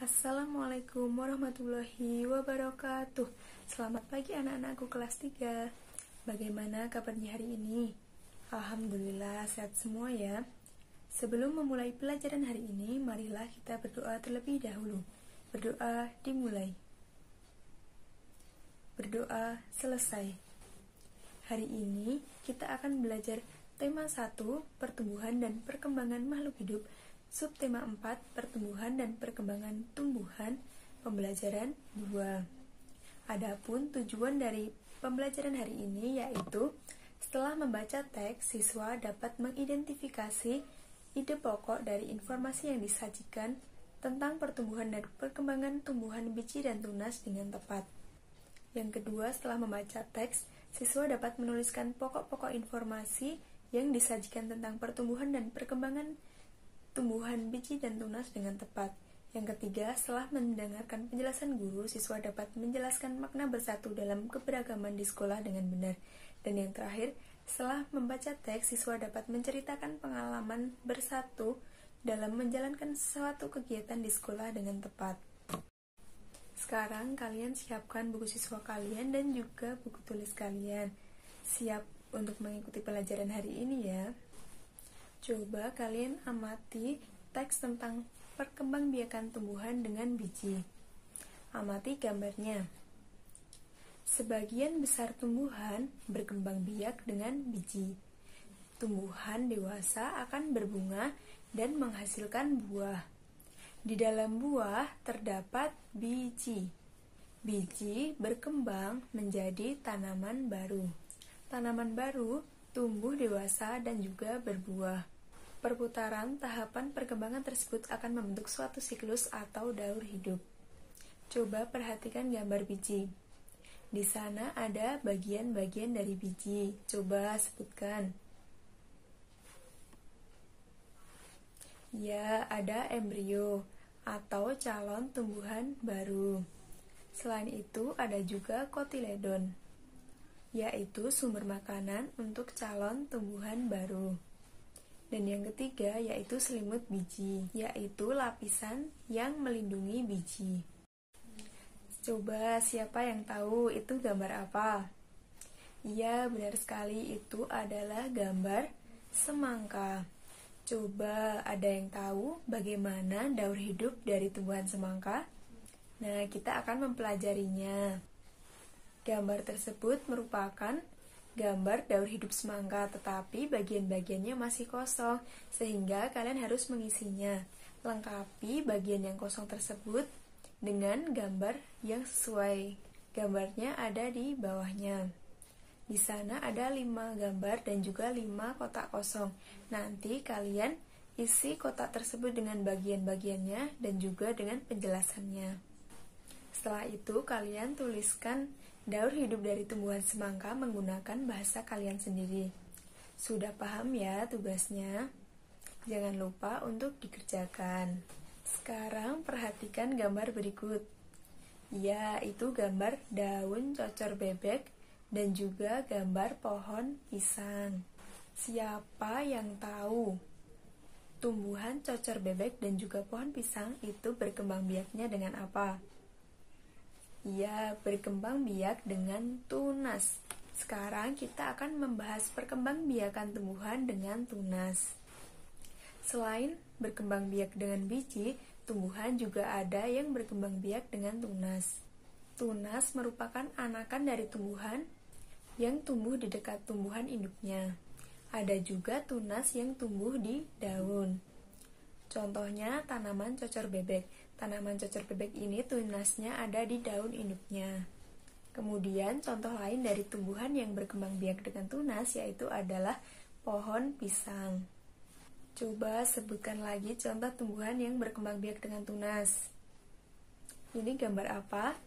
Assalamualaikum warahmatullahi wabarakatuh. Selamat pagi anak-anakku kelas 3. Bagaimana kabarnya hari ini? Alhamdulillah sehat semua ya. Sebelum memulai pelajaran hari ini, marilah kita berdoa terlebih dahulu. Berdoa dimulai. Berdoa selesai. Hari ini kita akan belajar tema 1, pertumbuhan dan perkembangan makhluk hidup. Subtema 4, pertumbuhan dan perkembangan tumbuhan, pembelajaran 2. Adapun tujuan dari pembelajaran hari ini yaitu setelah membaca teks, siswa dapat mengidentifikasi ide pokok dari informasi yang disajikan tentang pertumbuhan dan perkembangan tumbuhan biji dan tunas dengan tepat. Yang kedua, setelah membaca teks, siswa dapat menuliskan pokok-pokok informasi yang disajikan tentang pertumbuhan dan perkembangan tumbuhan biji dan tunas dengan tepat. Yang ketiga, setelah mendengarkan penjelasan guru, siswa dapat menjelaskan makna bersatu dalam keberagaman di sekolah dengan benar. Dan yang terakhir, setelah membaca teks, siswa dapat menceritakan pengalaman bersatu dalam menjalankan suatu kegiatan di sekolah dengan tepat. Sekarang kalian siapkan buku siswa kalian dan juga buku tulis kalian. Siap untuk mengikuti pelajaran hari ini ya. Coba kalian amati teks tentang perkembangbiakan tumbuhan dengan biji. Amati gambarnya. Sebagian besar tumbuhan berkembang biak dengan biji. Tumbuhan dewasa akan berbunga dan menghasilkan buah. Di dalam buah terdapat biji. Biji berkembang menjadi tanaman baru. Tanaman baru tumbuh dewasa dan juga berbuah. Perputaran tahapan perkembangan tersebut akan membentuk suatu siklus atau daur hidup. Coba perhatikan gambar biji. Di sana ada bagian-bagian dari biji. Coba sebutkan. Ya, ada embrio atau calon tumbuhan baru. Selain itu, ada juga kotiledon, yaitu sumber makanan untuk calon tumbuhan baru. Dan yang ketiga yaitu selimut biji, yaitu lapisan yang melindungi biji. Coba siapa yang tahu itu gambar apa? Iya, benar sekali, itu adalah gambar semangka. Coba ada yang tahu bagaimana daur hidup dari tumbuhan semangka? Nah, kita akan mempelajarinya. Gambar tersebut merupakan gambar daur hidup semangka, tetapi bagian-bagiannya masih kosong, sehingga kalian harus mengisinya. Lengkapi bagian yang kosong tersebut dengan gambar yang sesuai. Gambarnya ada di bawahnya. Di sana ada 5 gambar dan juga 5 kotak kosong. Nanti kalian isi kotak tersebut dengan bagian-bagiannya dan juga dengan penjelasannya. Setelah itu kalian tuliskan daur hidup dari tumbuhan semangka menggunakan bahasa kalian sendiri. Sudah paham ya tugasnya? Jangan lupa untuk dikerjakan. Sekarang perhatikan gambar berikut. Ya, itu gambar daun cocor bebek dan juga gambar pohon pisang. Siapa yang tahu tumbuhan cocor bebek dan juga pohon pisang itu berkembang biaknya dengan apa? Ya, berkembang biak dengan tunas. Sekarang kita akan membahas perkembangbiakan tumbuhan dengan tunas. Selain berkembang biak dengan biji, tumbuhan juga ada yang berkembang biak dengan tunas. Tunas merupakan anakan dari tumbuhan yang tumbuh di dekat tumbuhan induknya. Ada juga tunas yang tumbuh di daun. Contohnya tanaman cocor bebek. Tanaman cocor bebek ini tunasnya ada di daun induknya. Kemudian contoh lain dari tumbuhan yang berkembang biak dengan tunas yaitu adalah pohon pisang. Coba sebutkan lagi contoh tumbuhan yang berkembang biak dengan tunas. Ini gambar apa?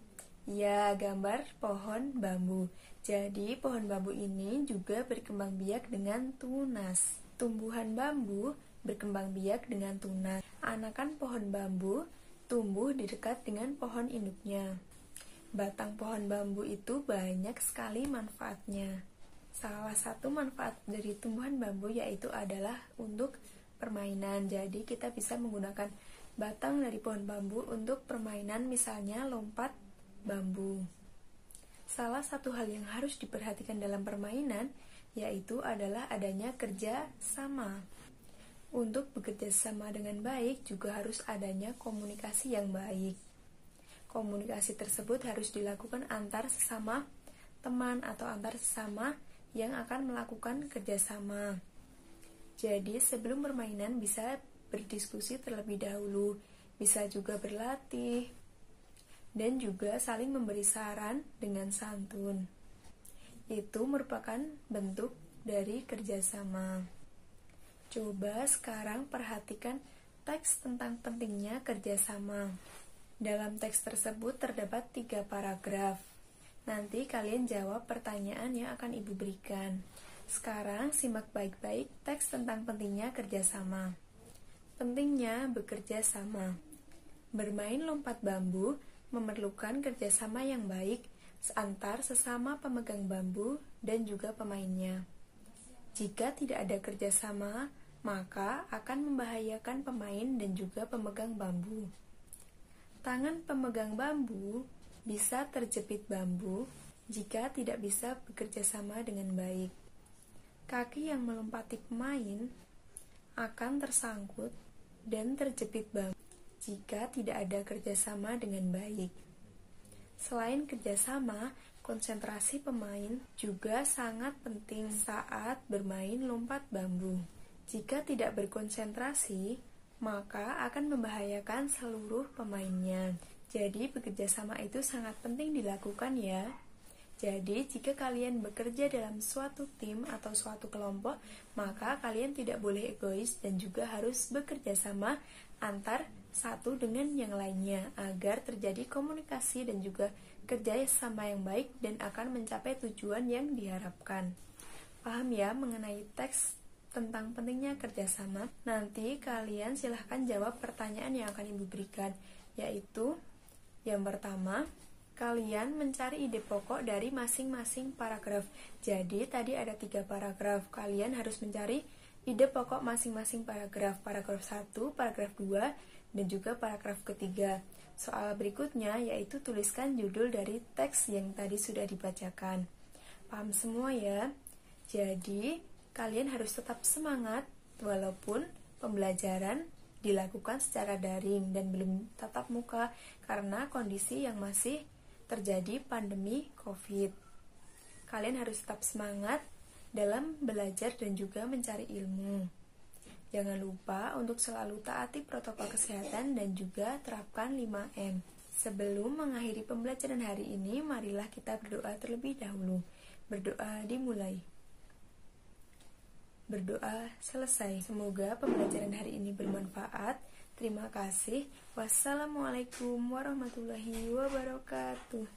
Ya, gambar pohon bambu. Jadi pohon bambu ini juga berkembang biak dengan tunas. Tumbuhan bambu berkembang biak dengan tunas. Anakan pohon bambu tumbuh di dekat dengan pohon induknya. Batang pohon bambu itu banyak sekali manfaatnya. Salah satu manfaat dari tumbuhan bambu yaitu adalah untuk permainan. Jadi kita bisa menggunakan batang dari pohon bambu untuk permainan misalnya lompat bambu. Salah satu hal yang harus diperhatikan dalam permainan yaitu adalah adanya kerja sama. Untuk bekerja sama dengan baik juga harus adanya komunikasi yang baik. Komunikasi tersebut harus dilakukan antar sesama teman atau antar sesama yang akan melakukan kerjasama. Jadi sebelum permainan bisa berdiskusi terlebih dahulu, bisa juga berlatih, dan juga saling memberi saran dengan santun. Itu merupakan bentuk dari kerjasama. Coba sekarang perhatikan teks tentang pentingnya kerjasama. Dalam teks tersebut terdapat 3 paragraf. Nanti kalian jawab pertanyaan yang akan Ibu berikan. Sekarang simak baik-baik teks tentang pentingnya kerjasama. Pentingnya bekerja sama. Bermain lompat bambu memerlukan kerjasama yang baik antar sesama pemegang bambu dan juga pemainnya. Jika tidak ada kerjasama, maka akan membahayakan pemain dan juga pemegang bambu. Tangan pemegang bambu bisa terjepit bambu jika tidak bisa bekerja sama dengan baik. Kaki yang melompati pemain akan tersangkut dan terjepit bambu jika tidak ada kerjasama dengan baik. Selain kerjasama, konsentrasi pemain juga sangat penting saat bermain lompat bambu. Jika tidak berkonsentrasi, maka akan membahayakan seluruh pemainnya. Jadi bekerja sama itu sangat penting dilakukan ya. Jadi jika kalian bekerja dalam suatu tim atau suatu kelompok, maka kalian tidak boleh egois dan juga harus bekerja sama antar satu dengan yang lainnya agar terjadi komunikasi dan juga kerja sama yang baik dan akan mencapai tujuan yang diharapkan. Paham ya mengenai teks tentang pentingnya kerjasama? Nanti kalian silahkan jawab pertanyaan yang akan Ibu berikan, yaitu yang pertama, kalian mencari ide pokok dari masing-masing paragraf. Jadi tadi ada 3 paragraf, kalian harus mencari ide pokok masing-masing paragraf. Paragraf 1, paragraf 2, dan juga paragraf ketiga. Soal berikutnya yaitu tuliskan judul dari teks yang tadi sudah dibacakan. Paham semua ya? Jadi kalian harus tetap semangat walaupun pembelajaran dilakukan secara daring dan belum tatap muka karena kondisi yang masih terjadi pandemi COVID. Kalian harus tetap semangat dalam belajar dan juga mencari ilmu. Jangan lupa untuk selalu taati protokol kesehatan dan juga terapkan 5M. Sebelum mengakhiri pembelajaran hari ini, marilah kita berdoa terlebih dahulu. Berdoa dimulai. Berdoa selesai. Semoga pembelajaran hari ini bermanfaat. Terima kasih. Wassalamualaikum warahmatullahi wabarakatuh.